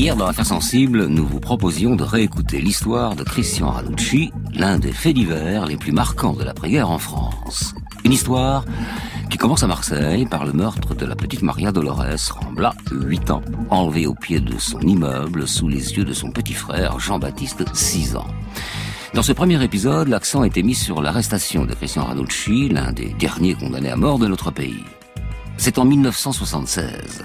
Hier, dans Affaires sensibles, nous vous proposions de réécouter l'histoire de Christian Ranucci, l'un des faits divers les plus marquants de l'après-guerre en France. Une histoire qui commence à Marseille par le meurtre de la petite Maria Dolores Rambla, 8 ans, enlevée au pied de son immeuble sous les yeux de son petit frère Jean-Baptiste, 6 ans. Dans ce premier épisode, l'accent était mis sur l'arrestation de Christian Ranucci, l'un des derniers condamnés à mort de notre pays. C'est en 1976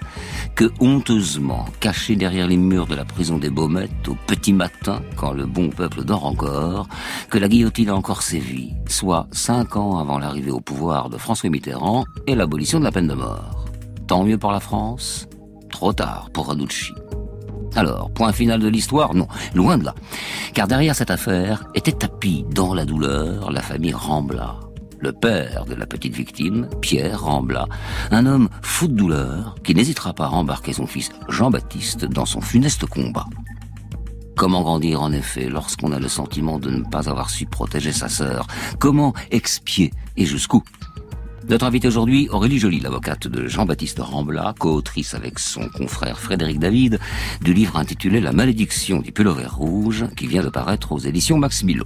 que, honteusement, caché derrière les murs de la prison des Baumettes, au petit matin, quand le bon peuple dort encore, que la guillotine a encore sévi, soit 5 ans avant l'arrivée au pouvoir de François Mitterrand et l'abolition de la peine de mort. Tant mieux pour la France, trop tard pour Ranucci. Alors, point final de l'histoire? Non, loin de là. Car derrière cette affaire était tapie dans la douleur la famille Rambla. Le père de la petite victime, Pierre Rambla, un homme fou de douleur qui n'hésitera pas à embarquer son fils Jean-Baptiste dans son funeste combat. Comment grandir en effet lorsqu'on a le sentiment de ne pas avoir su protéger sa sœur? Comment expier et jusqu'où? Notre invitée aujourd'hui, Aurélie Joly, l'avocate de Jean-Baptiste Rambla, co-autrice avec son confrère Frédéric David, du livre intitulé La malédiction du pullover rouge, qui vient de paraître aux éditions Max Milo.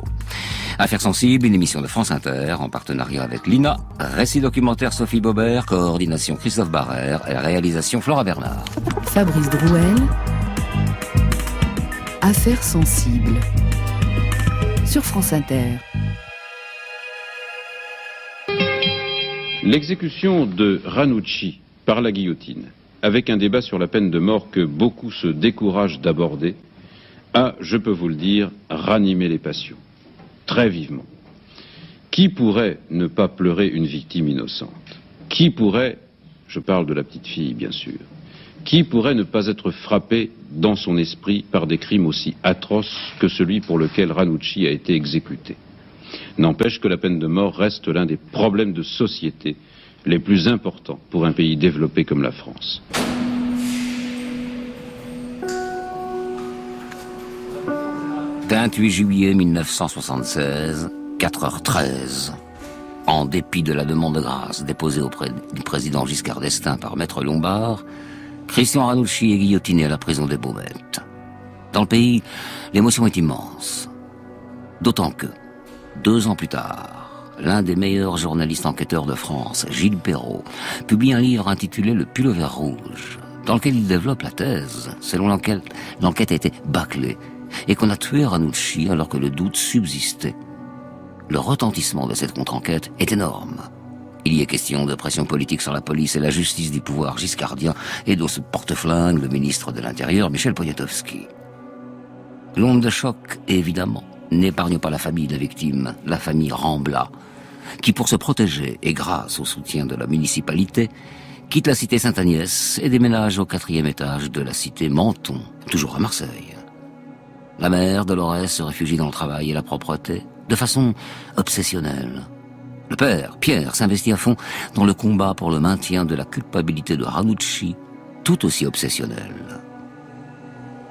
Affaires sensibles, une émission de France Inter, en partenariat avec l'INA, récit documentaire Sophie Baubert, coordination Christophe Barrère et réalisation Flora Bernard. Fabrice Drouel, Affaires sensibles, sur France Inter. L'exécution de Ranucci par la guillotine, avec un débat sur la peine de mort que beaucoup se découragent d'aborder, a, je peux vous le dire, ranimé les passions, très vivement. Qui pourrait ne pas pleurer une victime innocente? Qui pourrait, je parle de la petite fille bien sûr, qui pourrait ne pas être frappé dans son esprit par des crimes aussi atroces que celui pour lequel Ranucci a été exécuté? N'empêche que la peine de mort reste l'un des problèmes de société les plus importants pour un pays développé comme la France. « 28 juillet 1976, 4h13. En dépit de la demande de grâce déposée auprès du président Giscard d'Estaing par Maître Lombard, Christian Ranucci est guillotiné à la prison des Baumettes. Dans le pays, l'émotion est immense. D'autant que, 2 ans plus tard, l'un des meilleurs journalistes enquêteurs de France, Gilles Perrault, publie un livre intitulé Le pullover rouge, dans lequel il développe la thèse selon laquelle l'enquête a été bâclée et qu'on a tué Ranucci alors que le doute subsistait. Le retentissement de cette contre-enquête est énorme. Il y est question de pression politique sur la police et la justice du pouvoir giscardien et de ce porte-flingue le ministre de l'Intérieur, Michel Poniatowski. L'onde de choc, évidemment, n'épargne pas la famille de la victime, la famille Rambla, qui pour se protéger et grâce au soutien de la municipalité, quitte la cité Sainte-Agnès et déménage au 4e étage de la cité Menton, toujours à Marseille. La mère, Dolores, se réfugie dans le travail et la propreté, de façon obsessionnelle. Le père, Pierre, s'investit à fond dans le combat pour le maintien de la culpabilité de Ranucci, tout aussi obsessionnel.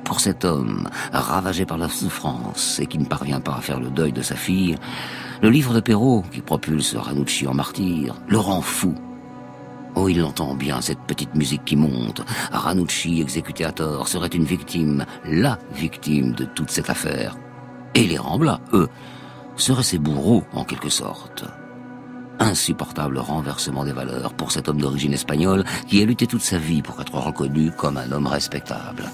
Pour cet homme, ravagé par la souffrance et qui ne parvient pas à faire le deuil de sa fille, le livre de Perrault, qui propulse Ranucci en martyr, le rend fou. Oh, il entend bien cette petite musique qui monte. Ranucci, exécuté à tort, serait une victime, la victime de toute cette affaire. Et les Rambla, eux, seraient ses bourreaux, en quelque sorte. Insupportable renversement des valeurs pour cet homme d'origine espagnole qui a lutté toute sa vie pour être reconnu comme un homme respectable.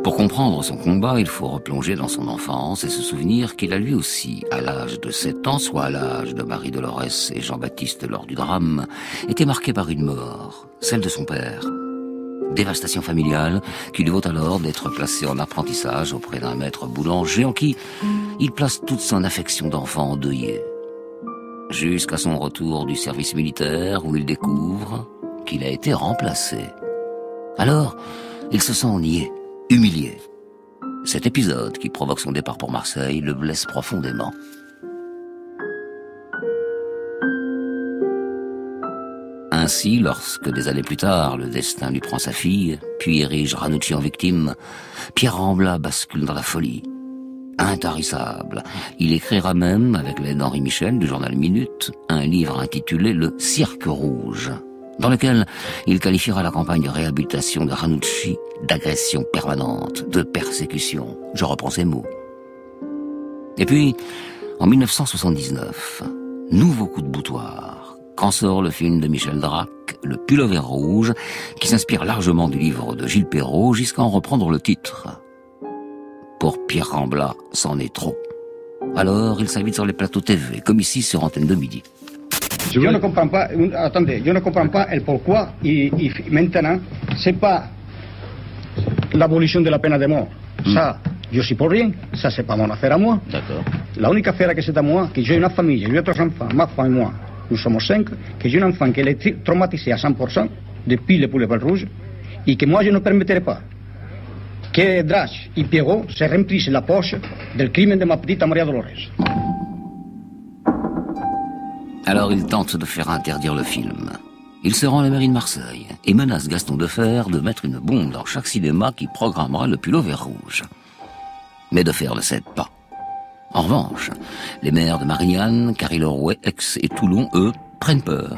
Pour comprendre son combat, il faut replonger dans son enfance et se souvenir qu'il a lui aussi, à l'âge de 7 ans, soit à l'âge de Marie-Dolores et Jean-Baptiste lors du drame, été marqué par une mort, celle de son père. Dévastation familiale qui lui vaut alors d'être placé en apprentissage auprès d'un maître boulanger en qui il place toute son affection d'enfant endeuillé. Jusqu'à son retour du service militaire où il découvre qu'il a été remplacé. Alors, il se sent nié, humilié. Cet épisode qui provoque son départ pour Marseille le blesse profondément. Ainsi, lorsque des années plus tard, le destin lui prend sa fille, puis érige Ranucci en victime, Pierre Rambla bascule dans la folie. intarissable. Il écrira même, avec l'aide d'Henri Michel du journal Minute, un livre intitulé « Le Cirque rouge », dans lequel il qualifiera la campagne de réhabilitation de Ranucci d'agression permanente, de persécution. Je reprends ces mots. Et puis, en 1979, nouveau coup de boutoir, quand sort le film de Michel Drac, Le Pullover rouge, qui s'inspire largement du livre de Gilles Perrault, jusqu'à en reprendre le titre. Pour Pierre Rambla, c'en est trop. Alors, il s'invite sur les plateaux TV, comme ici sur Antenne de Midi. Je ne comprends pas, attendez, je ne comprends pas le pourquoi maintenant, c'est pas l'abolition de la peine de mort. Ça, je suis pour rien, ça c'est pas mon affaire à moi. D'accord. La única affaire que c'est à moi, que j'ai une famille, j'ai 3 enfants, ma femme et moi, nous sommes 5, que j'ai un enfant qui est traumatisé à 100% depuis le Pullover rouge, et que moi je ne permettrai pas que Drac et Pierrot se remplissent la poche del crimen de ma petite Maria Dolores. Alors il tente de faire interdire le film. Il se rend à la mairie de Marseille et menace Gaston Defferre de mettre une bombe dans chaque cinéma qui programmera Le Pullover rouge. Mais Defferre ne cède pas. En revanche, les maires de Marignane, Carry-le-Rouet, Aix et Toulon, eux, prennent peur.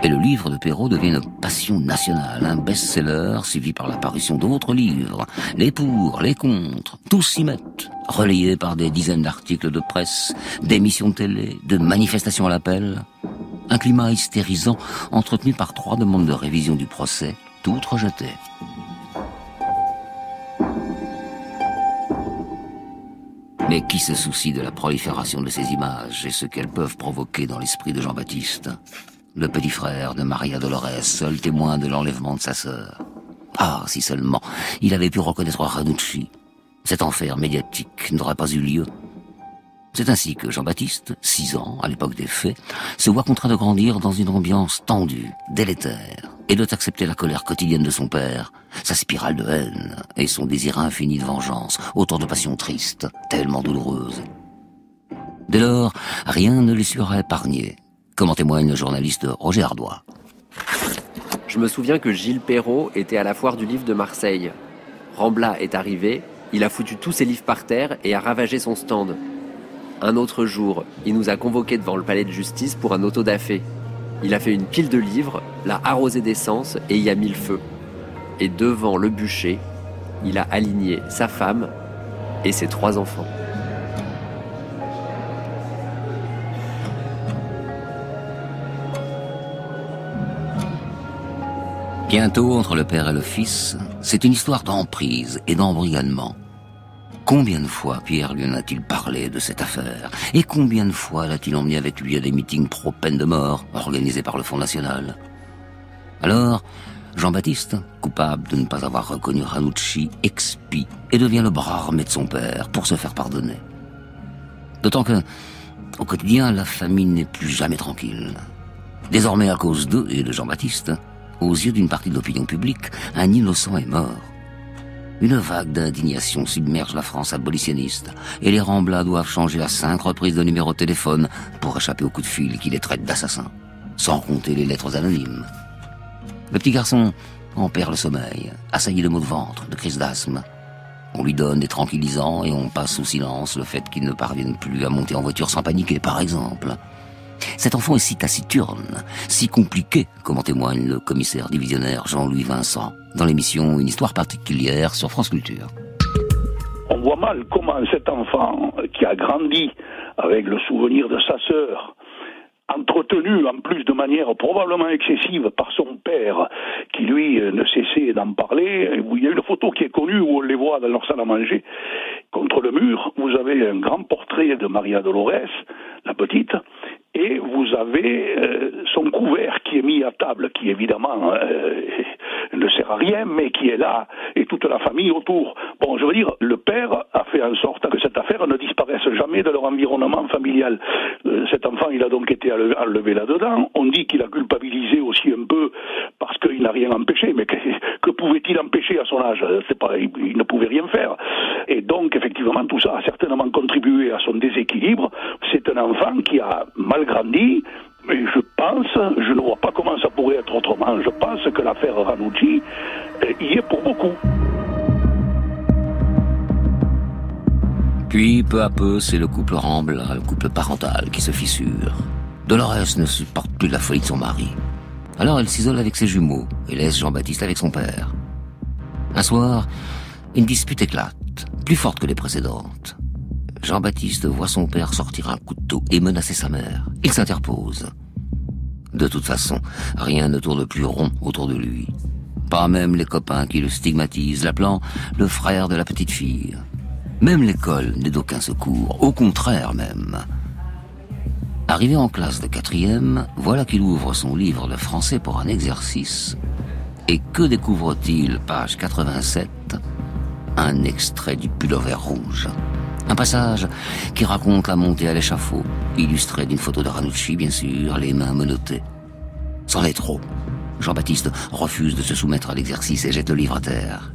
Et le livre de Perrault devient une passion nationale, un best-seller suivi par l'apparition d'autres livres. Les pour, les contre, tous s'y mettent, relayés par des dizaines d'articles de presse, d'émissions de télé, de manifestations à l'appel. Un climat hystérisant entretenu par 3 demandes de révision du procès, toutes rejetées. Mais qui se soucie de la prolifération de ces images et ce qu'elles peuvent provoquer dans l'esprit de Jean-Baptiste ? Le petit frère de Maria Dolores, seul témoin de l'enlèvement de sa sœur. Ah, si seulement il avait pu reconnaître Ranucci. Cet enfer médiatique n'aurait pas eu lieu. C'est ainsi que Jean-Baptiste, 6 ans, à l'époque des faits, se voit contraint de grandir dans une ambiance tendue, délétère, et doit accepter la colère quotidienne de son père, sa spirale de haine et son désir infini de vengeance, autant de passions tristes, tellement douloureuses. Dès lors, rien ne lui sera épargné, comme en témoigne le journaliste Roger Ardois. Je me souviens que Gilles Perrault était à la foire du livre de Marseille. Rambla est arrivé, il a foutu tous ses livres par terre et a ravagé son stand. Un autre jour, il nous a convoqués devant le palais de justice pour un auto-da-fé. Il a fait une pile de livres, l'a arrosé d'essence et y a mis le feu. Et devant le bûcher, il a aligné sa femme et ses 3 enfants. Bientôt, entre le père et le fils, c'est une histoire d'emprise et d'embrigadement. Combien de fois Pierre lui en a-t-il parlé de cette affaire? Et combien de fois l'a-t-il emmené avec lui à des meetings pro-peine de mort organisés par le Front National? Alors, Jean-Baptiste, coupable de ne pas avoir reconnu Ranucci, expie et devient le bras armé de son père pour se faire pardonner. D'autant que, au quotidien, la famille n'est plus jamais tranquille. Désormais, à cause d'eux et de Jean-Baptiste, aux yeux d'une partie de l'opinion publique, un innocent est mort. Une vague d'indignation submerge la France abolitionniste et les Rambla doivent changer à 5 reprises de numéro de téléphone pour échapper aux coups de fil qui les traitent d'assassins, sans compter les lettres anonymes. Le petit garçon en perd le sommeil, assailli de maux de ventre, de crises d'asthme. On lui donne des tranquillisants et on passe sous silence le fait qu'il ne parvienne plus à monter en voiture sans paniquer, par exemple. Cet enfant est si taciturne, si compliqué, comme en témoigne le commissaire divisionnaire Jean-Louis Vincent, dans l'émission Une histoire particulière sur France Culture. On voit mal comment cet enfant qui a grandi avec le souvenir de sa sœur, entretenu en plus de manière probablement excessive par son père, qui lui ne cessait d'en parler. Il y a une photo qui est connue où on les voit dans leur salle à manger. Contre le mur, vous avez un grand portrait de Maria Dolores, la petite, et vous avez son couvert qui est mis à table, qui évidemment ne sert à rien, mais qui est là, et toute la famille autour. Bon, je veux dire, le père a fait en sorte que cette affaire ne disparaisse jamais de leur environnement familial. Cet enfant, il a donc été enlevé là-dedans. On dit qu'il a culpabilisé aussi un peu parce qu'il n'a rien empêché, mais que pouvait-il empêcher à son âge? C'est pas, il ne pouvait rien faire. Et donc, effectivement, tout ça a certainement contribué à son déséquilibre. C'est un enfant qui a mal grandi, mais je ne vois pas comment ça pourrait être autrement. Je pense que l'affaire Ranucci y est pour beaucoup. Puis, peu à peu, c'est le couple Rambla, le couple parental qui se fissure. Dolores ne supporte plus la folie de son mari. Alors elle s'isole avec ses jumeaux et laisse Jean-Baptiste avec son père. Un soir, une dispute éclate, plus forte que les précédentes. Jean-Baptiste voit son père sortir un couteau et menacer sa mère. Il s'interpose. De toute façon, rien ne tourne plus rond autour de lui. Pas même les copains qui le stigmatisent, l'appelant le frère de la petite fille. Même l'école n'est d'aucun secours, au contraire même. Arrivé en classe de 4e, voilà qu'il ouvre son livre de français pour un exercice. Et que découvre-t-il, page 87 ? Un extrait du Pullover rouge. Un passage qui raconte la montée à l'échafaud, illustré d'une photo de Ranucci, bien sûr, les mains menottées. C'en est trop. Jean-Baptiste refuse de se soumettre à l'exercice et jette le livre à terre.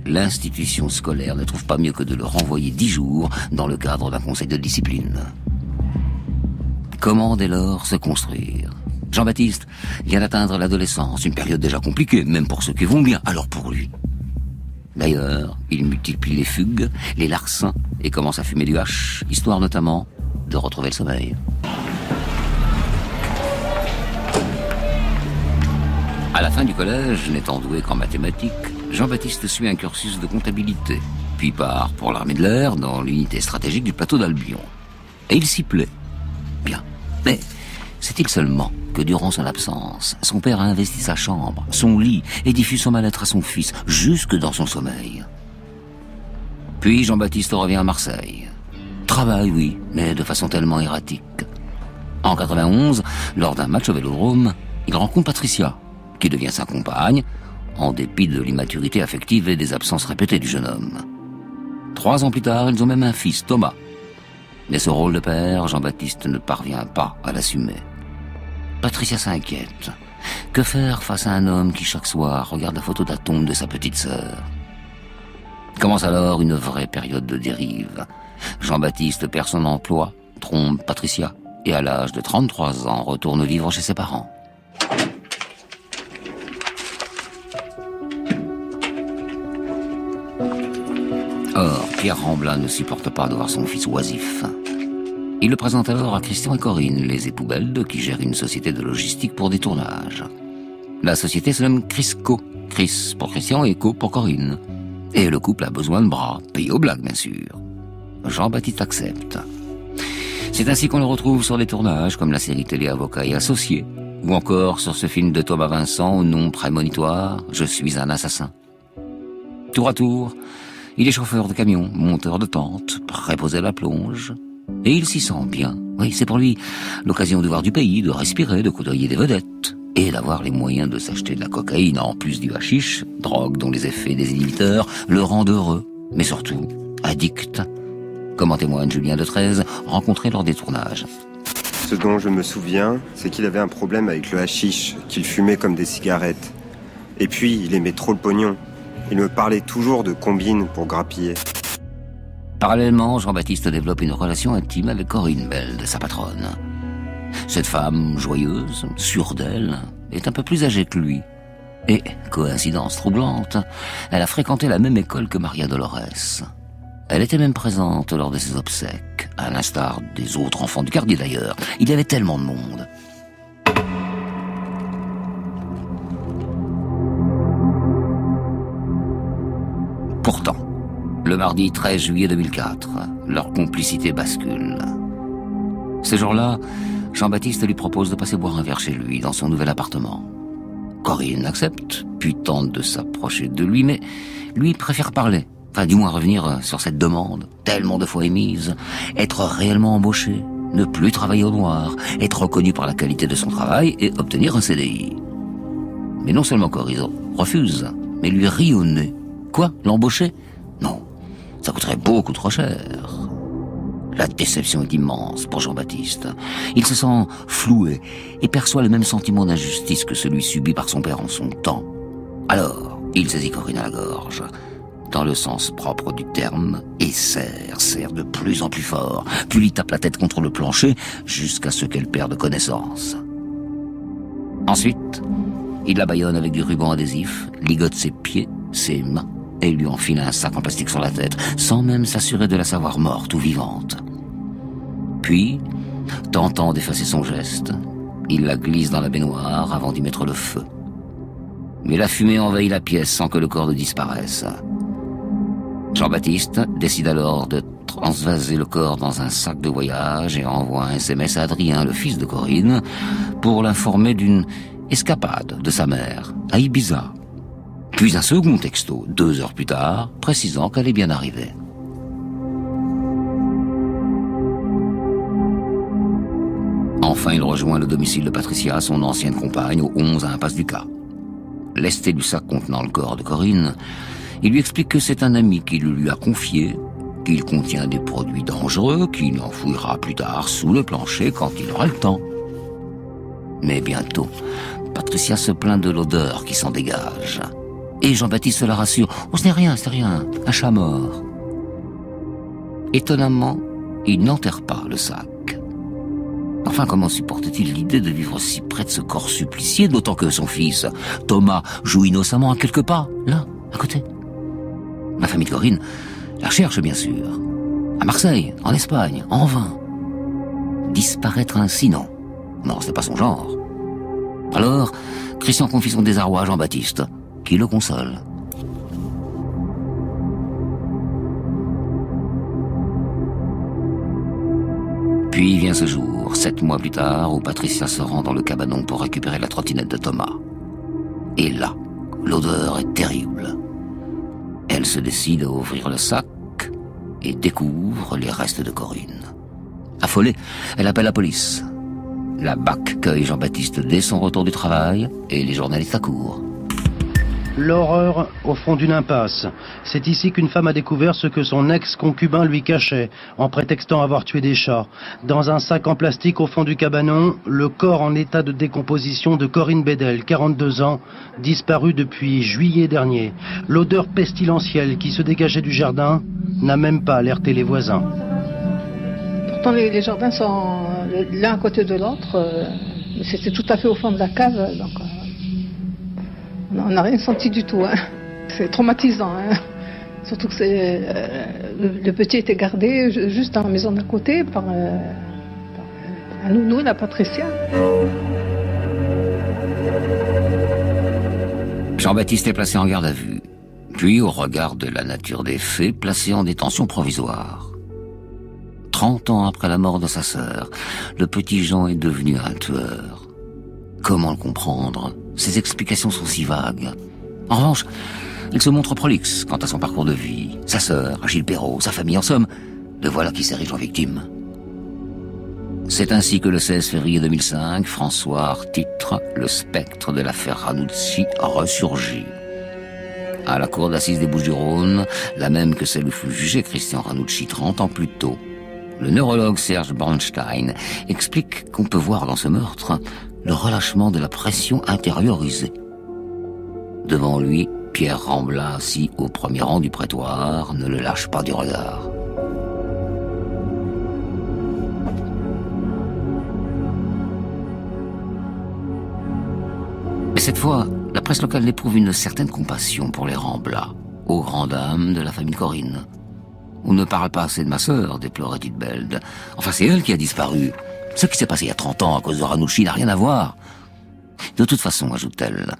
L'institution scolaire ne trouve pas mieux que de le renvoyer 10 jours dans le cadre d'un conseil de discipline. Comment dès lors se construire ? Jean-Baptiste vient d'atteindre l'adolescence, une période déjà compliquée, même pour ceux qui vont bien, alors pour lui. D'ailleurs, il multiplie les fugues, les larcins, et commence à fumer du hache, histoire notamment de retrouver le sommeil. À la fin du collège, n'étant doué qu'en mathématiques, Jean-Baptiste suit un cursus de comptabilité, puis part pour l'armée de l'air dans l'unité stratégique du plateau d'Albion. Et il s'y plaît. Bien. Mais sait-il seulement que durant son absence, son père a investi sa chambre, son lit, et diffuse son mal-être à son fils, jusque dans son sommeil. Puis Jean-Baptiste revient à Marseille. Travaille, oui, mais de façon tellement erratique. En 91, lors d'un match au Vélodrome, il rencontre Patricia, qui devient sa compagne, en dépit de l'immaturité affective et des absences répétées du jeune homme. 3 ans plus tard, ils ont même un fils, Thomas. Mais ce rôle de père, Jean-Baptiste ne parvient pas à l'assumer. Patricia s'inquiète. Que faire face à un homme qui, chaque soir, regarde la photo de la tombe de sa petite sœur ? Commence alors une vraie période de dérive. Jean-Baptiste perd son emploi, trompe Patricia, et à l'âge de 33 ans, retourne vivre chez ses parents. Or, Pierre Rambla ne supporte pas de voir son fils oisif. Il le présente alors à Christian et Corinne, les époux Belde, qui gèrent une société de logistique pour des tournages. La société se nomme Crisco. Chris pour Christian et Co pour Corinne. Et le couple a besoin de bras, payés aux blagues bien sûr. Jean-Baptiste accepte. C'est ainsi qu'on le retrouve sur les tournages, comme la série télé Avocat et Associés, ou encore sur ce film de Thomas Vincent au nom prémonitoire « Je suis un assassin ». Tour à tour, il est chauffeur de camion, monteur de tente, préposé à la plonge. Et il s'y sent bien. Oui, c'est pour lui l'occasion de voir du pays, de respirer, de côtoyer des vedettes. Et d'avoir les moyens de s'acheter de la cocaïne en plus du hashish, drogue dont les effets des inhibiteurs le rendent heureux, mais surtout addict. Comme en témoigne Julien de 13, rencontré lors des tournages. Ce dont je me souviens, c'est qu'il avait un problème avec le hashish, qu'il fumait comme des cigarettes. Et puis, il aimait trop le pognon. Il me parlait toujours de combines pour grappiller. Parallèlement, Jean-Baptiste développe une relation intime avec Corinne Belde, sa patronne. Cette femme, joyeuse, sûre d'elle, est un peu plus âgée que lui. Et, coïncidence troublante, elle a fréquenté la même école que Maria Dolores. Elle était même présente lors de ses obsèques, à l'instar des autres enfants du quartier d'ailleurs. Il y avait tellement de monde. Pourtant, le mardi 13 juillet 2004, leur complicité bascule. Ce jour-là, Jean-Baptiste lui propose de passer boire un verre chez lui, dans son nouvel appartement. Corinne accepte, puis tente de s'approcher de lui, mais lui préfère parler. Enfin, du moins revenir sur cette demande, tellement de fois émise. Être réellement embauché, ne plus travailler au noir, être reconnu par la qualité de son travail et obtenir un CDI. Mais non seulement Corinne refuse, mais lui rit au nez. Quoi, l'embaucher ? Non, ça coûterait beaucoup trop cher. La déception est immense pour Jean-Baptiste. Il se sent floué et perçoit le même sentiment d'injustice que celui subi par son père en son temps. Alors, il saisit Corinne à la gorge, dans le sens propre du terme, et serre de plus en plus fort, puis lui tape la tête contre le plancher jusqu'à ce qu'elle perde connaissance. Ensuite, il la bâillonne avec du ruban adhésif, ligote ses pieds, ses mains, et lui enfila un sac en plastique sur la tête, sans même s'assurer de la savoir morte ou vivante. Puis, tentant d'effacer son geste, il la glisse dans la baignoire avant d'y mettre le feu. Mais la fumée envahit la pièce sans que le corps ne disparaisse. Jean-Baptiste décide alors de transvaser le corps dans un sac de voyage et envoie un SMS à Adrien, le fils de Corinne, pour l'informer d'une escapade de sa mère à Ibiza. Puis un second texto, 2 heures plus tard, précisant qu'elle est bien arrivée. Enfin, il rejoint le domicile de Patricia, son ancienne compagne, au 11 à Impasse du Cas. Lesté du sac contenant le corps de Corinne, il lui explique que c'est un ami qui le lui a confié, qu'il contient des produits dangereux, qu'il enfouira plus tard sous le plancher quand il aura le temps. Mais bientôt, Patricia se plaint de l'odeur qui s'en dégage. Et Jean-Baptiste la rassure. « Oh, c'est rien, un chat mort. » Étonnamment, il n'enterre pas le sac. Enfin, comment supporte-t-il l'idée de vivre si près de ce corps supplicié, d'autant que son fils, Thomas, joue innocemment à quelques pas, là, à côté. La famille de Corinne la cherche, bien sûr. À Marseille, en Espagne, en vain. Disparaître ainsi, non. Non, c'est pas son genre. Alors, Christian confie son désarroi à Jean-Baptiste, qui le console. Puis vient ce jour, 7 mois plus tard, où Patricia se rend dans le cabanon pour récupérer la trottinette de Thomas. Et là, l'odeur est terrible. Elle se décide à ouvrir le sac et découvre les restes de Corinne. Affolée, elle appelle la police. La BAC cueille Jean-Baptiste dès son retour du travail et les journalistes accourent. L'horreur au fond d'une impasse. C'est ici qu'une femme a découvert ce que son ex-concubin lui cachait, en prétextant avoir tué des chats. Dans un sac en plastique au fond du cabanon, le corps en état de décomposition de Corinne Bédel, 42 ans, disparue depuis juillet dernier. L'odeur pestilentielle qui se dégageait du jardin n'a même pas alerté les voisins. Pourtant les jardins sont l'un à côté de l'autre. C'était tout à fait au fond de la cave, donc... On n'a rien senti du tout, hein. C'est traumatisant, hein. Surtout que le petit était gardé juste dans la maison d'à côté par un nounou, la Patricia. Jean-Baptiste est placé en garde à vue, puis au regard de la nature des faits, placé en détention provisoire. 30 ans après la mort de sa sœur, le petit Jean est devenu un tueur. Comment le comprendre ? Ses explications sont si vagues. En revanche, il se montre prolixe quant à son parcours de vie, sa sœur, Gilles Perrault, sa famille, en somme, le voilà qui s'érige en victime. C'est ainsi que le 16 février 2005, François titre « Le spectre de l'affaire Ranucci ressurgit ». À la cour d'assises des Bouches-du-Rhône, la même que celle où fut jugé Christian Ranucci 30 ans plus tôt, le neurologue Serge Bornstein explique qu'on peut voir dans ce meurtre le relâchement de la pression intériorisée. Devant lui, Pierre Rambla, assis au premier rang du prétoire, ne le lâche pas du regard. Mais cette fois, la presse locale éprouve une certaine compassion pour les Rambla, aux grandes dames de la famille Corinne. On ne parle pas assez de ma sœur, déplore Edith Beld. Enfin, c'est elle qui a disparu. Ce qui s'est passé il y a 30 ans à cause de Ranucci n'a rien à voir. De toute façon, ajoute-t-elle,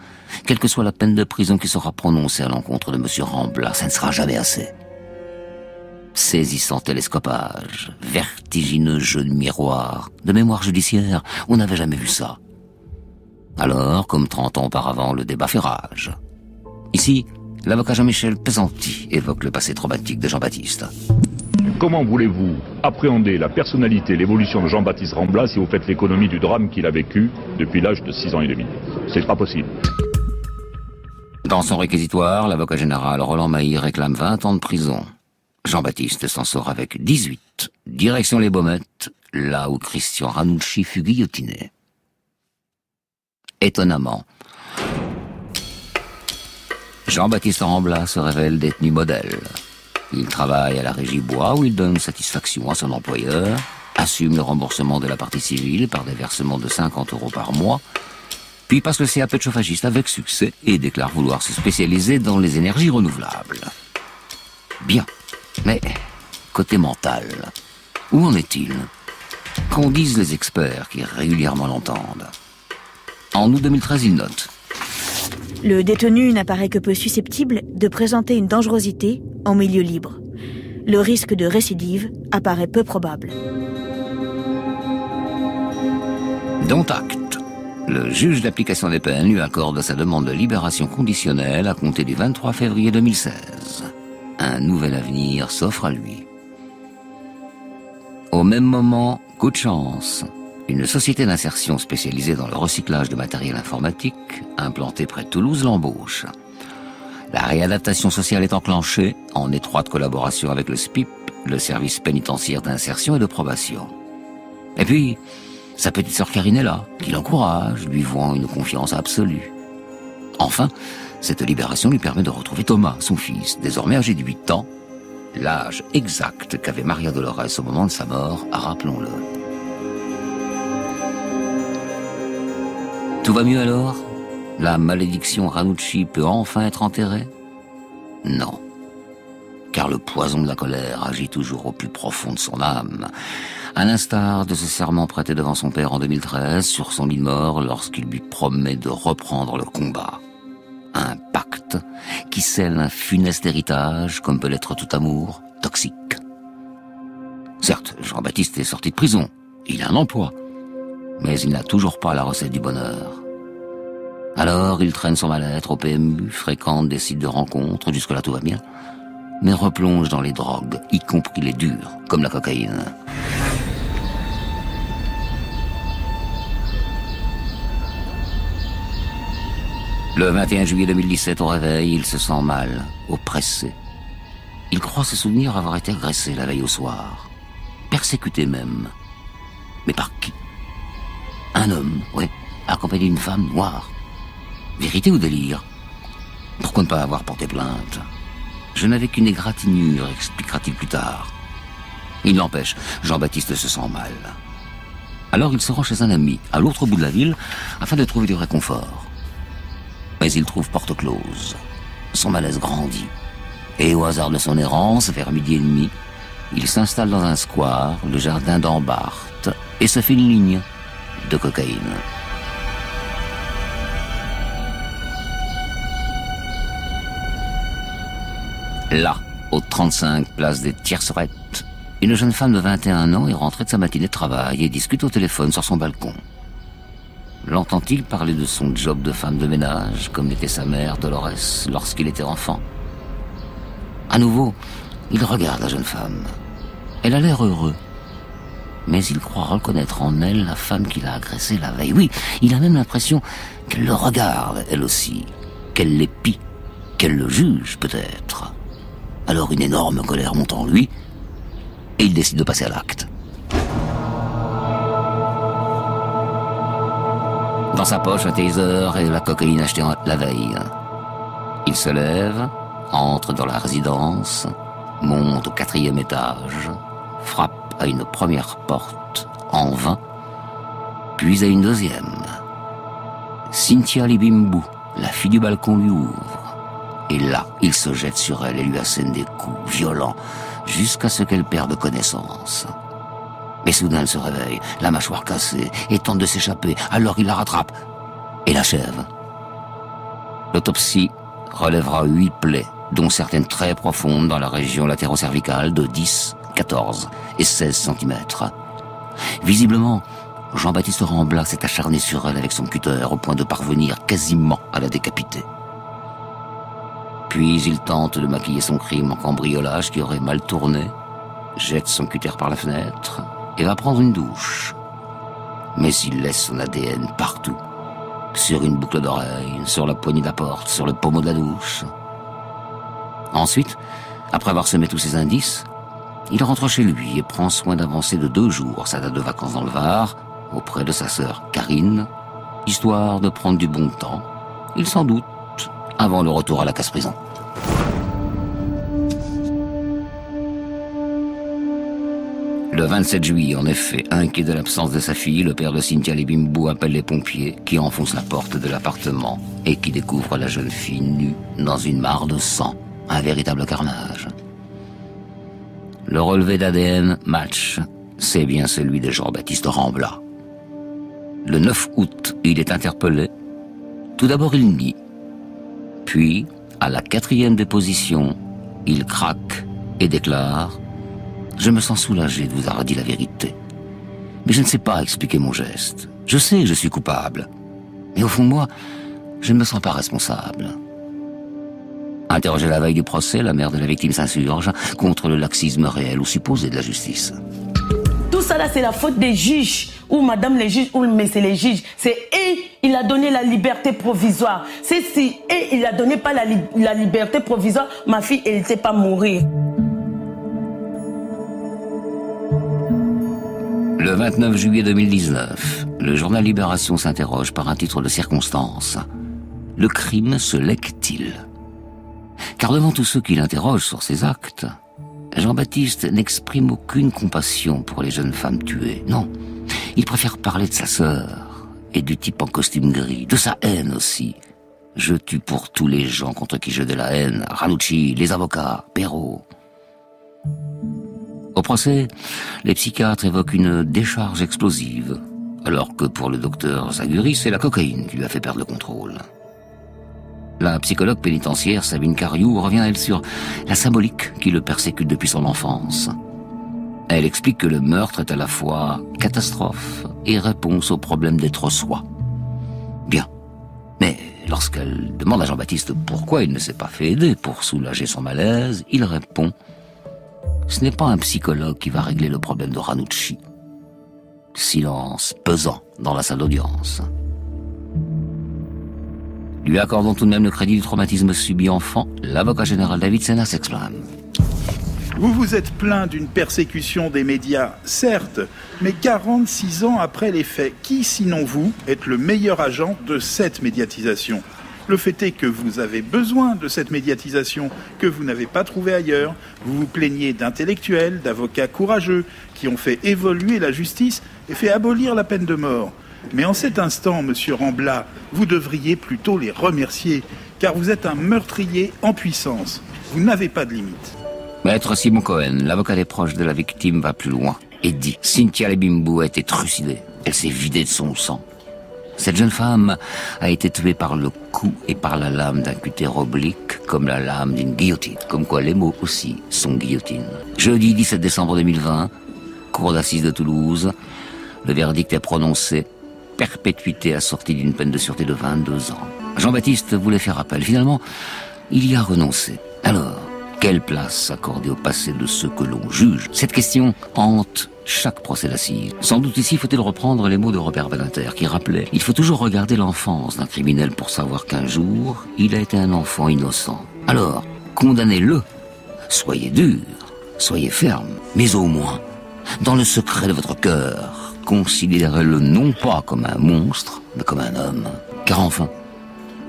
quelle que soit la peine de prison qui sera prononcée à l'encontre de M. Rambla, ça ne sera jamais assez. Saisissant télescopage, vertigineux jeu de miroir, de mémoire judiciaire, on n'avait jamais vu ça. Alors, comme 30 ans auparavant, le débat fait rage. Ici, l'avocat Jean-Michel Pesanti évoque le passé traumatique de Jean-Baptiste. Comment voulez-vous appréhender la personnalité, l'évolution de Jean-Baptiste Rambla si vous faites l'économie du drame qu'il a vécu depuis l'âge de 6 ans et demi? C'est pas possible. Dans son réquisitoire, l'avocat général Roland Mailly réclame 20 ans de prison. Jean-Baptiste s'en sort avec 18. Direction les Baumettes, là où Christian Ranucci fut guillotiné. Étonnamment, Jean-Baptiste Rambla se révèle détenu modèle. Il travaille à la régie bois où il donne satisfaction à son employeur, assume le remboursement de la partie civile par des versements de 50 € par mois Puis il passe le CAP de chauffagiste avec succès et déclare vouloir se spécialiser dans les énergies renouvelables. Bien, mais côté mental, où en est-il? Qu'en disent les experts qui régulièrement l'entendent? En août 2013, il note: le détenu n'apparaît que peu susceptible de présenter une dangerosité en milieu libre. Le risque de récidive apparaît peu probable. Dont acte. Le juge d'application des peines lui accorde sa demande de libération conditionnelle à compter du 23 février 2016. Un nouvel avenir s'offre à lui. Au même moment, coup de chance, une société d'insertion spécialisée dans le recyclage de matériel informatique, implantée près de Toulouse, l'embauche. La réadaptation sociale est enclenchée en étroite collaboration avec le SPIP, le service pénitentiaire d'insertion et de probation. Et puis, sa petite sœur Karine est là, qui l'encourage, lui vouant une confiance absolue. Enfin, cette libération lui permet de retrouver Thomas, son fils, désormais âgé de 8 ans, l'âge exact qu'avait Maria Dolores au moment de sa mort, rappelons-le. Tout va mieux alors? La malédiction Ranucci peut enfin être enterrée? Non. Car le poison de la colère agit toujours au plus profond de son âme, à l'instar de ce serment prêté devant son père en 2013 sur son lit de mort lorsqu'il lui promet de reprendre le combat. Un pacte qui scelle un funeste héritage, comme peut l'être tout amour, toxique. Certes, Jean-Baptiste est sorti de prison, il a un emploi, mais il n'a toujours pas la recette du bonheur. Alors il traîne son mal-être au PMU, fréquente des sites de rencontres, jusque-là tout va bien, mais replonge dans les drogues, y compris les dures, comme la cocaïne. Le 21 juillet 2017, au réveil, il se sent mal, oppressé. Il croit se souvenir avoir été agressé la veille au soir, persécuté même. Mais par qui? Un homme, oui, accompagné d'une femme noire. Vérité ou délire? Pourquoi ne pas avoir porté plainte? Je n'avais qu'une égratignure, expliquera-t-il plus tard. Il n'empêche, Jean-Baptiste se sent mal. Alors il se rend chez un ami, à l'autre bout de la ville, afin de trouver du réconfort. Mais il trouve porte close. Son malaise grandit. Et au hasard de son errance, vers 12h30, il s'installe dans un square, le jardin d'Ambarthes, et se fait une ligne de cocaïne. Là, au 35 place des Tiercerettes, une jeune femme de 21 ans est rentrée de sa matinée de travail et discute au téléphone sur son balcon. L'entend-il parler de son job de femme de ménage, comme l'était sa mère, Dolores, lorsqu'il était enfant? À nouveau, il regarde la jeune femme. Elle a l'air heureux. Mais il croit reconnaître en elle la femme qu'il a agressée la veille. Oui, il a même l'impression qu'elle le regarde, elle aussi, qu'elle l'épie, qu'elle le juge, peut-être. Alors une énorme colère monte en lui, et il décide de passer à l'acte. Dans sa poche, un taser et la cocaïne achetée la veille. Il se lève, entre dans la résidence, monte au 4e étage, frappe à une première porte, en vain, puis à une deuxième. Cynthia Libimbu, la fille du balcon, lui ouvre. Et là, il se jette sur elle et lui assène des coups violents, jusqu'à ce qu'elle perde connaissance. Mais soudain, elle se réveille, la mâchoire cassée, et tente de s'échapper. Alors il la rattrape et l'achève. L'autopsie relèvera 8 plaies, dont certaines très profondes dans la région latérocervicale de 10, 14 et 16 cm. Visiblement, Jean-Baptiste Rambla s'est acharné sur elle avec son cutter au point de parvenir quasiment à la décapiter. Puis il tente de maquiller son crime en cambriolage qui aurait mal tourné, jette son cutter par la fenêtre et va prendre une douche. Mais il laisse son ADN partout. Sur une boucle d'oreille, sur la poignée de la porte, sur le pommeau de la douche. Ensuite, après avoir semé tous ses indices, il rentre chez lui et prend soin d'avancer de 2 jours sa date de vacances dans le Var, auprès de sa sœur Karine, histoire de prendre du bon temps, il s'en doute, avant le retour à la Le 27 juillet, en effet, inquiet de l'absence de sa fille, le père de Cynthia Lébimbou appelle les pompiers qui enfoncent la porte de l'appartement et qui découvrent la jeune fille nue dans une mare de sang. Un véritable carnage. Le relevé d'ADN match. C'est bien celui de Jean-Baptiste Rambla. Le 9 août, il est interpellé. Tout d'abord, il nie. Puis, à la 4e déposition, il craque et déclare « Je me sens soulagé de vous avoir dit la vérité. Mais je ne sais pas expliquer mon geste. Je sais que je suis coupable. Mais au fond de moi, je ne me sens pas responsable. » Interrogée la veille du procès, la mère de la victime s'insurge contre le laxisme réel ou supposé de la justice. Tout ça là, c'est la faute des juges, ou madame les juges, ou monsieur les juges. C'est il a donné la liberté provisoire. C'est si il a donné pas la liberté provisoire, ma fille, elle n'était pas mourir. Le 29 juillet 2019, le journal Libération s'interroge par un titre de circonstance. Le crime se lègue-t-il ? Car devant tous ceux qui l'interrogent sur ses actes, Jean-Baptiste n'exprime aucune compassion pour les jeunes femmes tuées. Non, il préfère parler de sa sœur et du type en costume gris, de sa haine aussi. Je tue pour tous les gens contre qui j'ai de la haine, Ranucci, les avocats, Perrault. Au procès, les psychiatres évoquent une décharge explosive, alors que pour le docteur Zaguri, c'est la cocaïne qui lui a fait perdre le contrôle. La psychologue pénitentiaire Sabine Cariou revient, elle, sur la symbolique qui le persécute depuis son enfance. Elle explique que le meurtre est à la fois catastrophe et réponse au problème d'être soi. Bien. Mais lorsqu'elle demande à Jean-Baptiste pourquoi il ne s'est pas fait aider pour soulager son malaise, il répond « Ce n'est pas un psychologue qui va régler le problème de Ranucci. » Silence pesant dans la salle d'audience. Lui accordons tout de même le crédit du traumatisme subi enfant, l'avocat général David Sena s'exclame. Vous vous êtes plaint d'une persécution des médias, certes, mais 46 ans après les faits, qui, sinon vous, est le meilleur agent de cette médiatisation ? Le fait est que vous avez besoin de cette médiatisation que vous n'avez pas trouvée ailleurs. Vous vous plaignez d'intellectuels, d'avocats courageux qui ont fait évoluer la justice et fait abolir la peine de mort. Mais en cet instant, monsieur Rambla, vous devriez plutôt les remercier, car vous êtes un meurtrier en puissance. Vous n'avez pas de limite. Maître Simon Cohen, l'avocat des proches de la victime, va plus loin et dit « Cynthia Lébimbou a été trucidée. Elle s'est vidée de son sang. Cette jeune femme a été tuée par le coup et par la lame d'un cutter oblique, comme la lame d'une guillotine. Comme quoi les mots aussi sont guillotines. » Jeudi 17 décembre 2020, cour d'assises de Toulouse, le verdict est prononcé. Perpétuité assortie d'une peine de sûreté de 22 ans. Jean-Baptiste voulait faire appel. Finalement, il y a renoncé. Alors, quelle place accorder au passé de ceux que l'on juge ? Cette question hante chaque procès d'assises. Sans doute ici faut-il reprendre les mots de Robert Badinter qui rappelait « Il faut toujours regarder l'enfance d'un criminel pour savoir qu'un jour, il a été un enfant innocent. Alors, condamnez-le. Soyez dur, soyez ferme, mais au moins, dans le secret de votre cœur, considérez-le non pas comme un monstre, mais comme un homme. Car enfin,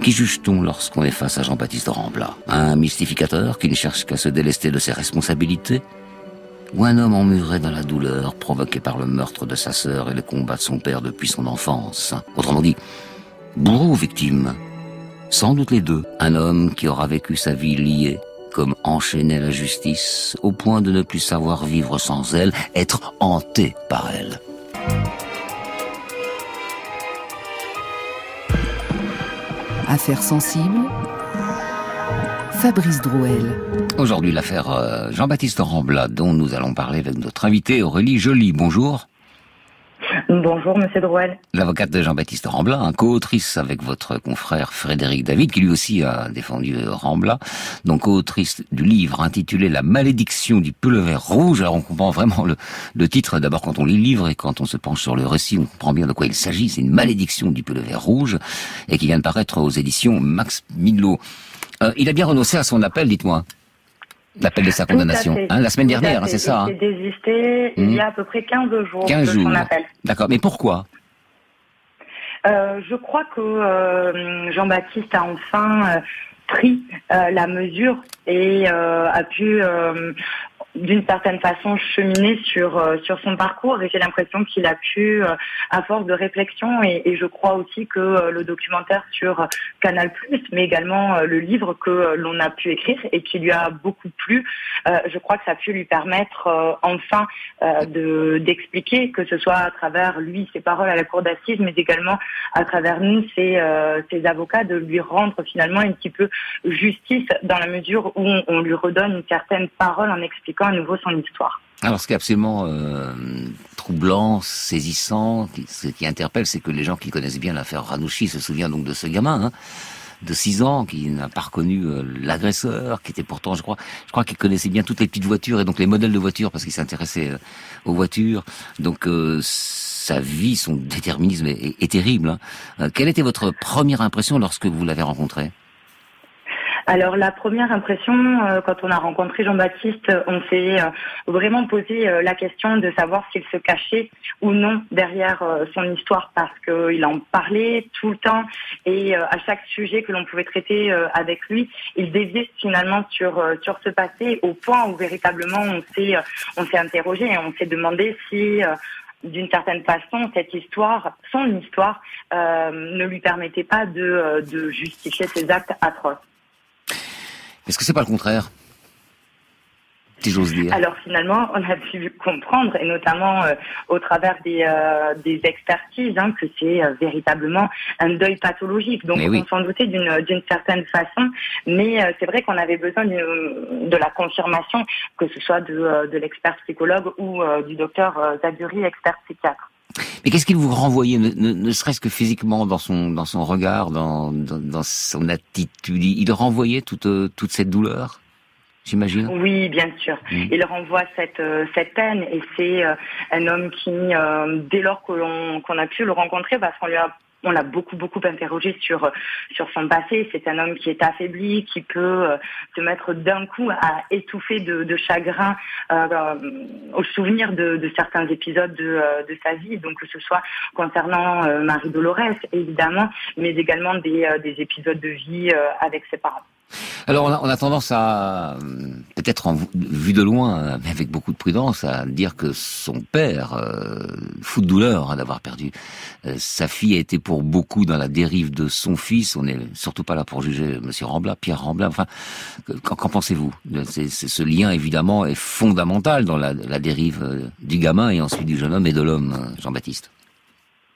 qui juge-t-on lorsqu'on est face à Jean-Baptiste Rambla ? Un mystificateur qui ne cherche qu'à se délester de ses responsabilités ? Ou un homme emmuré dans la douleur provoquée par le meurtre de sa sœur et les combats de son père depuis son enfance ? Autrement dit, bourreau ou victime ? Sans doute les deux. Un homme qui aura vécu sa vie liée, comme enchaîné à la justice, au point de ne plus savoir vivre sans elle, être hanté par elle. Affaire sensible, Fabrice Drouel. Aujourd'hui, l'affaire Jean-Baptiste Rambla, dont nous allons parler avec notre invitée Aurélie Joly. Bonjour. Bonjour, monsieur Drouel. L'avocate de Jean-Baptiste Rambla, co-autrice avec votre confrère Frédéric David, qui lui aussi a défendu Rambla, donc co-autrice du livre intitulé « La malédiction du pullover rouge ». Alors on comprend vraiment le titre, d'abord quand on lit le livre et quand on se penche sur le récit, on comprend bien de quoi il s'agit. C'est une malédiction du pullover rouge et qui vient de paraître aux éditions Max Midlot. Il a bien renoncé à son appel, dites-moi. L'appel de sa condamnation. La semaine dernière, c'est ça. Il s'est désisté il y a à peu près 15 jours 15 de jours. son appel. D'accord, mais pourquoi ? Je crois que Jean-Baptiste a enfin pris la mesure et a pu d'une certaine façon cheminer sur son parcours, et j'ai l'impression qu'il a pu, à force de réflexion, et je crois aussi que le documentaire sur Canal+, mais également le livre que l'on a pu écrire et qui lui a beaucoup plu, je crois que ça a pu lui permettre enfin d'expliquer, que ce soit à travers lui, ses paroles à la cour d'assises, mais également à travers nous, ses avocats, de lui rendre finalement un petit peu justice, dans la mesure où on lui redonne une certaine parole en expliquant à nouveau son histoire. Alors, ce qui est absolument troublant, saisissant, ce qui interpelle, c'est que les gens qui connaissent bien l'affaire Ranouchi se souviennent donc de ce gamin, de 6 ans, qui n'a pas reconnu l'agresseur, qui était pourtant, je crois qu'il connaissait bien toutes les petites voitures et donc les modèles de voitures, parce qu'il s'intéressait aux voitures. Donc, sa vie, son déterminisme est terrible. Quelle était votre première impression lorsque vous l'avez rencontré ? Alors la première impression, quand on a rencontré Jean-Baptiste, on s'est vraiment posé la question de savoir s'il se cachait ou non derrière son histoire, parce qu'il en parlait tout le temps, et à chaque sujet que l'on pouvait traiter avec lui, il déviait finalement sur ce passé, au point où véritablement on s'est interrogé et on s'est demandé si d'une certaine façon, cette histoire, son histoire, ne lui permettait pas de justifier ses actes atroces. Est-ce que c'est pas le contraire, si j'ose dire? Alors finalement, on a pu comprendre, et notamment au travers des expertises, que c'est véritablement un deuil pathologique. Donc on s'en doutait d'une certaine façon, mais c'est vrai qu'on avait besoin de la confirmation, que ce soit de l'expert psychologue ou du docteur Zaduri, expert psychiatre. Mais qu'est-ce qu'il vous renvoyait, ne serait-ce que physiquement, dans son regard, dans son attitude? Il renvoyait toute cette douleur, j'imagine? Oui, bien sûr. Il renvoie cette haine, et c'est un homme qui, dès lors qu'on a pu le rencontrer, parce on l'a beaucoup interrogé sur son passé. C'est un homme qui est affaibli, qui peut se mettre d'un coup à étouffer de chagrin au souvenir de certains épisodes de sa vie, donc que ce soit concernant Marie-Dolores, évidemment, mais également des épisodes de vie avec ses parents. Alors on a tendance à, peut-être vu de loin, mais avec beaucoup de prudence, à dire que son père, fou de douleur d'avoir perdu sa fille, a été pour beaucoup dans la dérive de son fils. On n'est surtout pas là pour juger Monsieur Rambla, Pierre Rambla. Enfin, qu'en pensez-vous? Ce lien, évidemment, est fondamental dans la dérive du gamin et ensuite du jeune homme et de l'homme, Jean-Baptiste.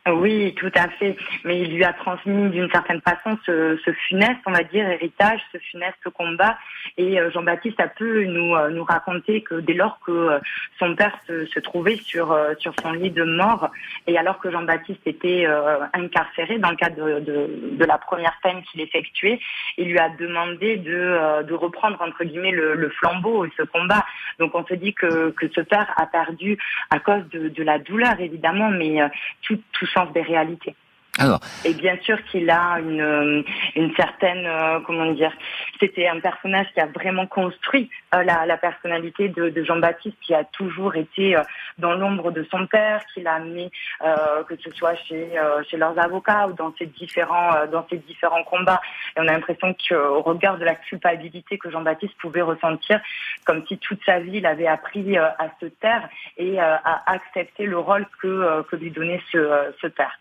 Oui, tout à fait. Mais il lui a transmis d'une certaine façon ce funeste, on va dire, héritage, ce funeste combat. Et Jean-Baptiste a pu nous raconter que dès lors que son père se trouvait sur son lit de mort, et alors que Jean-Baptiste était incarcéré dans le cadre de la première peine qu'il effectuait, il lui a demandé de reprendre entre guillemets le flambeau et ce combat. Donc on se dit que ce père a perdu à cause de la douleur, évidemment, mais tout sens des réalités. Alors. Et bien sûr qu'il a une certaine, comment dire, c'était un personnage qui a vraiment construit la personnalité de Jean-Baptiste, qui a toujours été dans l'ombre de son père, qui l'a amené, que ce soit chez leurs avocats ou dans ces différents combats. Et on a l'impression qu'au regard de la culpabilité que Jean-Baptiste pouvait ressentir, comme si toute sa vie il avait appris à se taire et à accepter le rôle que lui donnait ce père.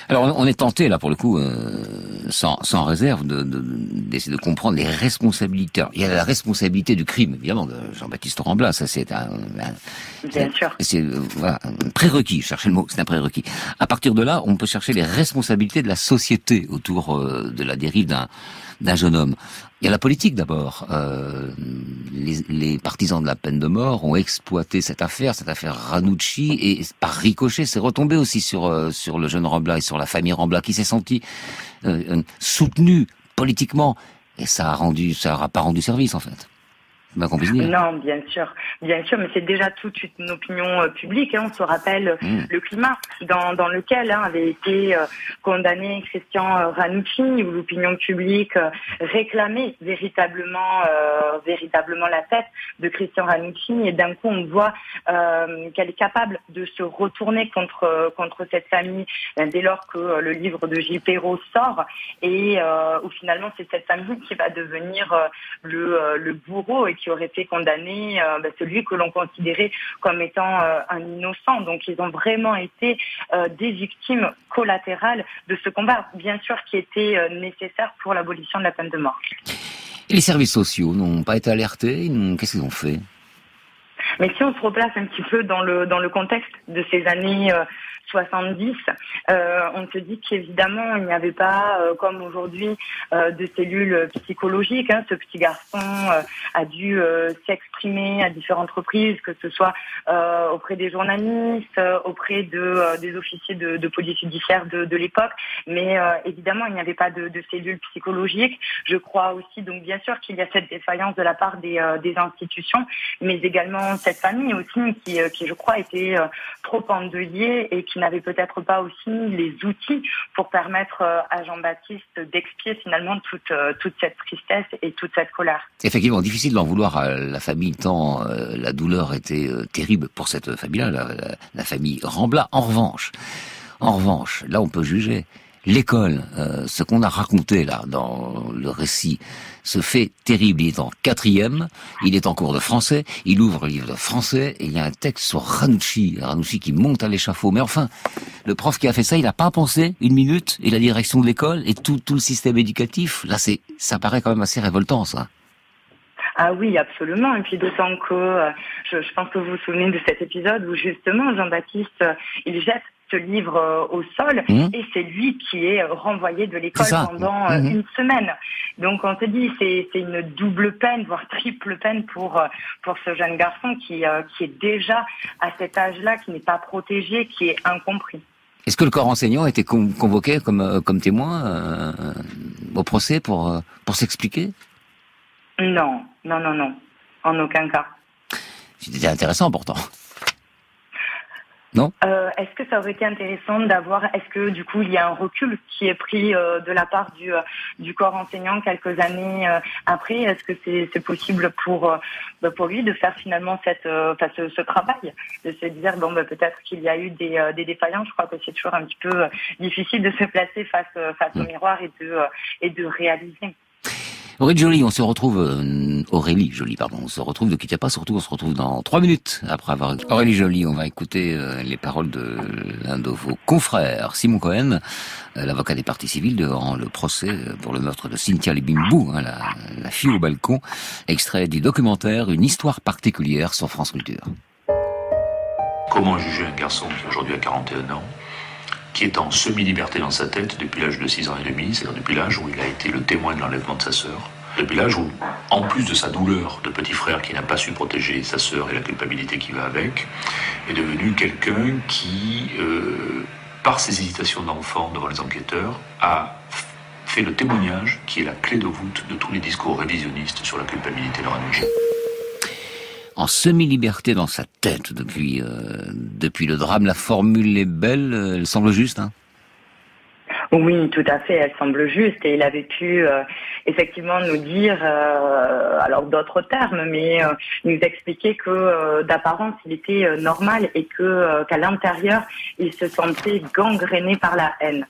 Alors on est tenté là pour le coup sans réserve d'essayer de comprendre les responsabilités. Alors, il y a la responsabilité du crime évidemment de Jean-Baptiste Rambla, ça c'est bien sûr. C'est voilà, un prérequis, cherchez le mot, c'est un prérequis. À partir de là, on peut chercher les responsabilités de la société autour de la dérive d'un jeune homme. Il y a la politique d'abord. Les partisans de la peine de mort ont exploité cette affaire Ranouchi, et par ricochet, c'est retombé aussi sur le jeune Rambla et sur la famille Rambla, qui s'est sentie soutenue politiquement, et ça aura pas rendu service en fait. Ben, qu'on puisse dire. Non, bien sûr, mais c'est déjà toute une opinion publique. On se rappelle le climat dans lequel avait été condamné Christian Ranouchi, où l'opinion publique réclamait véritablement la tête de Christian Ranouchi, et d'un coup on voit qu'elle est capable de se retourner contre cette famille dès lors que le livre de Gilles Perrault sort, et où finalement c'est cette famille qui va devenir le bourreau et qui aurait été condamné celui que l'on considérait comme étant un innocent. Donc ils ont vraiment été des victimes collatérales de ce combat, bien sûr, qui était nécessaire pour l'abolition de la peine de mort. Et les services sociaux n'ont pas été alertés? Qu'est-ce qu'ils ont fait? Mais si on se replace un petit peu dans le contexte de ces années 70, on se dit qu'évidemment il n'y avait pas, comme aujourd'hui, de cellules psychologiques. Ce petit garçon a dû s'exprimer à différentes reprises, que ce soit auprès des journalistes, auprès des officiers de police judiciaire de l'époque, mais évidemment il n'y avait pas de cellules psychologiques. Je crois aussi, donc bien sûr, qu'il y a cette défaillance de la part des institutions, mais également cette famille aussi qui je crois était trop endeuillée et qui n'avait peut-être pas aussi les outils pour permettre à Jean-Baptiste d'expier finalement toute cette tristesse et toute cette colère. Effectivement, difficile d'en vouloir à la famille tant la douleur était terrible pour cette famille-là, la famille Rambla. En revanche, là on peut juger. L'école, ce qu'on a raconté là dans le récit, se fait terrible. Il est en 4e, il est en cours de français, il ouvre le livre de français et il y a un texte sur Ranucci qui monte à l'échafaud. Mais enfin, le prof qui a fait ça, il n'a pas pensé une minute, et la direction de l'école et tout le système éducatif. Là, ça paraît quand même assez révoltant, ça. Ah oui, absolument. Et puis d'autant que je pense que vous vous souvenez de cet épisode où justement Jean-Baptiste, il jette ce livre au sol et c'est lui qui est renvoyé de l'école pendant une semaine. Donc on se dit c'est une double peine, voire triple peine pour ce jeune garçon qui est déjà à cet âge-là, qui n'est pas protégé, qui est incompris. Est-ce que le corps enseignant a été convoqué comme témoin au procès pour s'expliquer? Non, en aucun cas. C'était intéressant pourtant. Non. Est-ce que ça aurait été intéressant d'avoir, est-ce que du coup il y a un recul qui est pris de la part du corps enseignant quelques années après? Est-ce que c'est possible pour lui de faire finalement ce travail, de se dire peut-être qu'il y a eu des défaillances? Je crois que c'est toujours un petit peu difficile de se placer face au miroir et de réaliser. Aurélie Joly, on se retrouve, on se retrouve, ne quittez pas, surtout on se retrouve dans 3 minutes après avoir... Aurélie Joly, on va écouter les paroles de l'un de vos confrères, Simon Cohen, l'avocat des parties civiles durant le procès pour le meurtre de Cynthia Libimbou, la fille au balcon, extrait du documentaire Une histoire particulière sur France Culture. Comment juger un garçon qui aujourd'hui a 41 ans, qui est en semi-liberté dans sa tête depuis l'âge de 6 ans et demi, c'est-à-dire depuis l'âge où il a été le témoin de l'enlèvement de sa sœur, depuis l'âge où, en plus de sa douleur de petit frère qui n'a pas su protéger sa sœur et la culpabilité qui va avec, est devenu quelqu'un qui, par ses hésitations d'enfant devant les enquêteurs, a fait le témoignage qui est la clé de voûte de tous les discours révisionnistes sur la culpabilité de Ranucci. En semi-liberté dans sa tête depuis le drame, la formule est belle, elle semble juste, hein? Oui, tout à fait, elle semble juste, et il avait pu effectivement nous dire, alors d'autres termes, mais nous expliquer que d'apparence il était normal et qu'à l'intérieur il se sentait gangréné par la haine.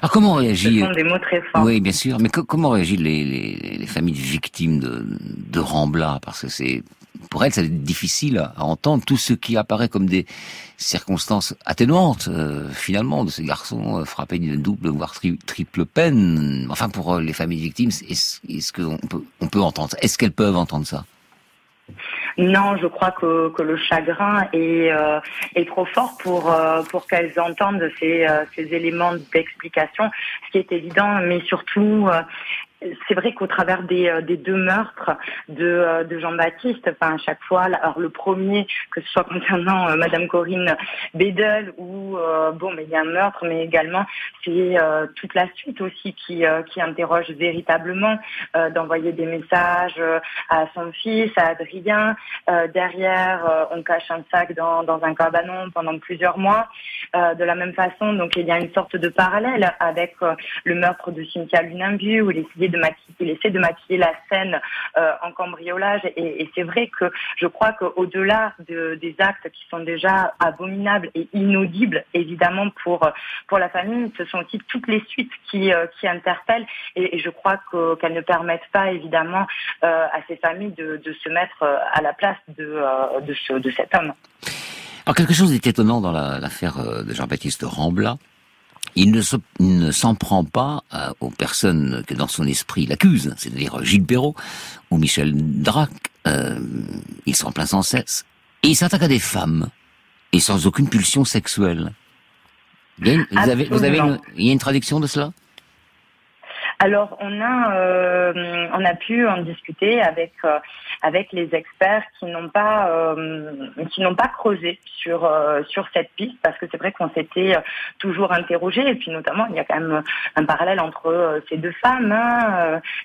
Alors comment réagit... Ce sont des mots très forts. Oui, bien sûr, mais comment réagissent les familles victimes de Rambla? Parce que pour elles, c'est difficile à entendre tout ce qui apparaît comme des circonstances atténuantes, finalement, de ces garçons frappés d'une double, voire triple peine. Enfin, pour les familles victimes, est-ce qu'on peut entendre ça? Est-ce qu'elles peuvent entendre ça? Non, je crois que le chagrin est trop fort pour qu'elles entendent ces éléments d'explication, ce qui est évident, mais surtout c'est vrai qu'au travers des 2 meurtres de Jean-Baptiste, enfin à chaque fois, alors le premier, que ce soit concernant Madame Corinne Bédel, où mais il y a un meurtre, mais également c'est toute la suite aussi qui interroge véritablement, d'envoyer des messages à son fils, à Adrien. Derrière, on cache un sac dans un cabanon pendant plusieurs mois. De la même façon, donc il y a une sorte de parallèle avec le meurtre de Cynthia Libimbou, où il essayait essaie de maquiller la scène en cambriolage. Et c'est vrai que je crois qu'au-delà des actes qui sont déjà abominables et inaudibles, évidemment pour la famille, ce sont aussi toutes les suites qui interpellent. Et je crois qu'elles ne permettent pas évidemment à ces familles de se mettre à la place de cet homme. Alors quelque chose est étonnant dans l'affaire de Jean-Baptiste Rambla. Il ne s'en prend pas aux personnes que dans son esprit l'accusent, c'est-à-dire Gilles Perrault ou Michel Drac. Il s'en plaint sans cesse. Et il s'attaque à des femmes, et sans aucune pulsion sexuelle. Il y a une traduction de cela ? Alors on a pu en discuter avec les experts qui n'ont pas creusé sur cette piste, parce que c'est vrai qu'on s'était toujours interrogé, et puis notamment il y a quand même un parallèle entre ces deux femmes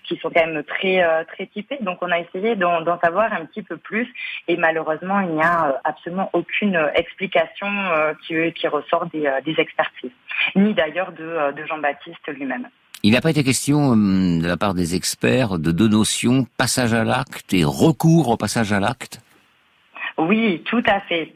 qui sont quand même très très typées, donc on a essayé d'en savoir un petit peu plus, et malheureusement il n'y a absolument aucune explication qui ressort des expertises, ni d'ailleurs de Jean-Baptiste lui-même. Il n'a pas été question de la part des experts de deux notions, passage à l'acte et recours au passage à l'acte ? Oui, tout à fait.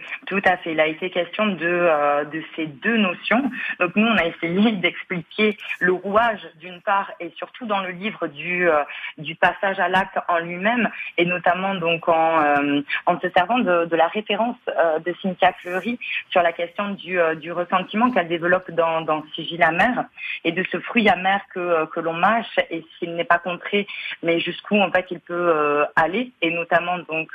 Il a été question de ces deux notions. Donc nous, on a essayé d'expliquer le rouage d'une part, et surtout dans le livre du passage à l'acte en lui-même, et notamment donc en se servant de la référence de Cynthia Fleury sur la question du ressentiment qu'elle développe dans Sigil amer, et de ce fruit amer que l'on mâche, et s'il n'est pas contré, mais jusqu'où en fait il peut aller, et notamment donc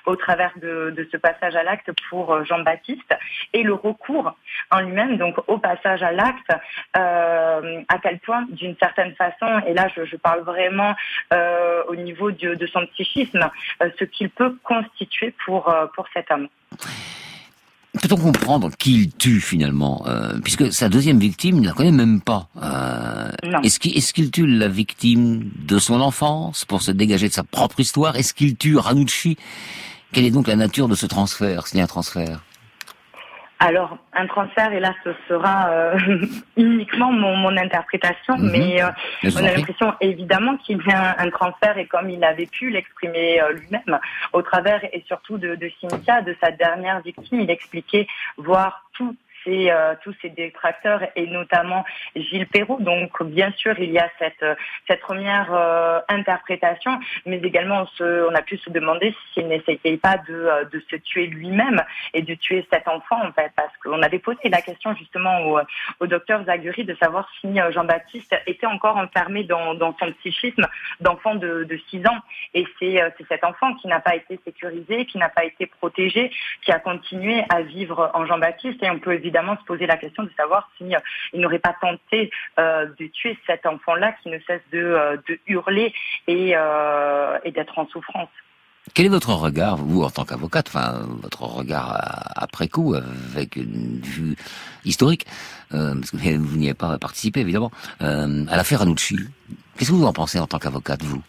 au travers de ce passage à l'acte pour Jean-Baptiste, et le recours en lui-même donc au passage à l'acte, à quel point d'une certaine façon, et là je parle vraiment au niveau de son psychisme, ce qu'il peut constituer pour cet homme. Peut-on comprendre qui il tue finalement, puisque sa deuxième victime, il ne la connaît même pas. Est-ce qu'il tue la victime de son enfance pour se dégager de sa propre histoire ? Est-ce qu'il tue Ranucci ? Quelle est donc la nature de ce transfert, s'il y a un transfert ? Alors, un transfert, et là, ce sera uniquement mon interprétation, mais on a l'impression évidemment qu'il y a un transfert, et comme il avait pu l'exprimer lui-même, au travers et surtout de Cynthia, de sa dernière victime, il expliquait voir tous ces détracteurs, et notamment Gilles Perrault. Donc bien sûr il y a cette première interprétation, mais également on a pu se demander s'il n'essayait pas de se tuer lui-même et de tuer cet enfant, en fait, parce qu'on avait posé la question justement au docteur Zaguri de savoir si Jean-Baptiste était encore enfermé dans son psychisme d'enfant de 6 ans, et c'est cet enfant qui n'a pas été sécurisé, qui n'a pas été protégé, qui a continué à vivre en Jean-Baptiste, et on peut évidemment se poser la question de savoir s'il n'aurait pas tenté de tuer cet enfant-là qui ne cesse de hurler et d'être en souffrance. Quel est votre regard, vous, en tant qu'avocate, votre regard après coup, avec une vue historique, parce que vous n'y avez pas participé, évidemment, à l'affaire Ranucci. Qu'est-ce que vous en pensez en tant qu'avocate, vous ?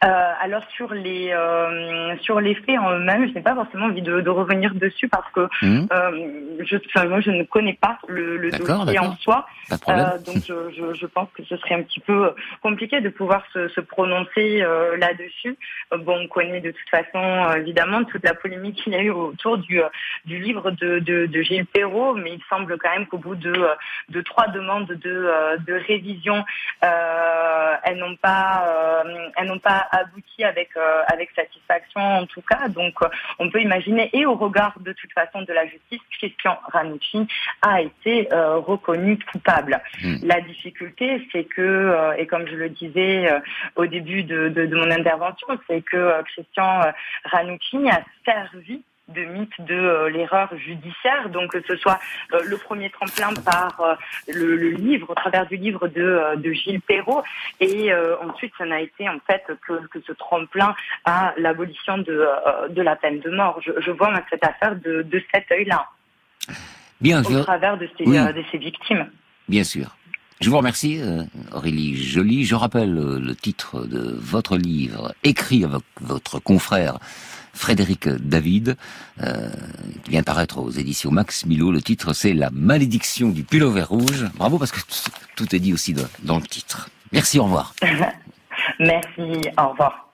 Alors sur les faits en eux-mêmes, je n'ai pas forcément envie de revenir dessus, parce que moi je ne connais pas le dossier en soi, donc je pense que ce serait un petit peu compliqué de pouvoir se prononcer là-dessus. Bon, on connaît de toute façon évidemment toute la polémique qu'il y a eu autour du livre de Gilles Perrault, mais il semble quand même qu'au bout de 3 demandes de révision, elles n'ont pas abouti avec satisfaction, en tout cas. Donc on peut imaginer, et au regard de toute façon de la justice, Christian Ranucci a été reconnu coupable. La difficulté, c'est que, et comme je le disais au début de mon intervention, c'est que Christian Ranucci a servi de mythe de l'erreur judiciaire, donc que ce soit le premier tremplin par le livre, au travers du livre de Gilles Perrault, et ensuite ça n'a été en fait que ce tremplin à l'abolition de la peine de mort. Je vois cette affaire de cet œil-là, au travers de ces victimes. Bien sûr. Je vous remercie, Aurélie Joly. Je rappelle le titre de votre livre, écrit avec votre confrère Frédéric David, qui vient de paraître aux éditions Max Milo. Le titre, c'est La malédiction du pullover rouge. Bravo, parce que tout est dit aussi dans le titre. Merci, au revoir. Merci, au revoir.